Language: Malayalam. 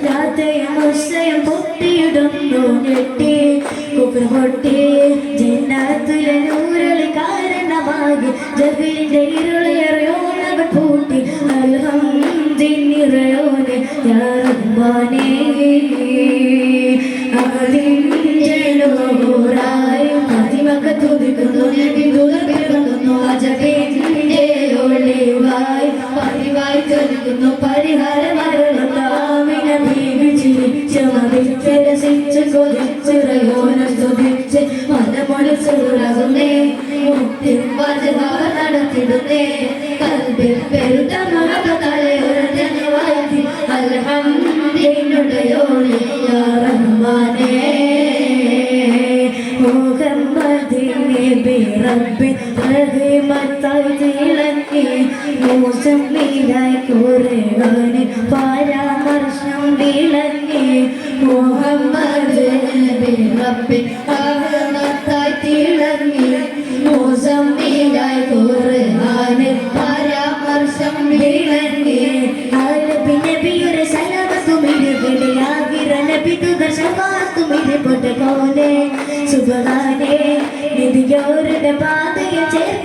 രാത്രിയും ഉത്സയം പൊട്ടിയിടുന്നു ഞെട്ടി കുപ്പിൽ പൊട്ടി ജന്നാത്തുലെ നൂറളി കാരണമാകി ജഗലിന്റെ ഇരുളേറിയോനവൻ പൂട്ടി അൽഹംദിനിറയോനെ യാ റബ്ബാനേ അതിന്റെ നൂറായി മതിമക്ക തുതിക്കുന്നു തുറക്കുന്നു അജബിന്റെ ഒളിവായി പതിവായി ചൊല്ലുന്നു പരിഹാരമരുളാമിന ബീവി ചിരിച്ച് മതിച്ച് രസിച്ച് കൊതിച്ചിറയോനെ സ്തുതിച്ച് മനമൊളിച്ചുറകുന്നേ മുക്തി വജഹാ നടത്തിടുന്നേ കൽബിൽ പെരുത്ത മഹബ തലയൊരഞ്ഞവായി അൽഹംദുലില്ലാഹി യാ റഹ്മാനേ മുഹമ്മദിനെ ബിറബ്ബി റഹ്മത്തായി തിളങ്ങി മുസമ്മിലായി ഖുർആനിൽ പരാമർശം വിളങ്ങി മുഹമ്മദിനെ ബിറബ്ബി റഹ്മത്തായി തിളങ്ങി മുസമ്മിലായി ഖുർആനിൽ പരാമർശം വിളങ്ങി അലബി നബിയുടെ സലാമത്തും ഇരവിലെ ആഖിറ നബി തുദർശവാത്തും ഇരപൊട്ട കോനെ സുബ്ഹാനേ നിധിയോരുടെ പാതയിൽ ചേർത്ത്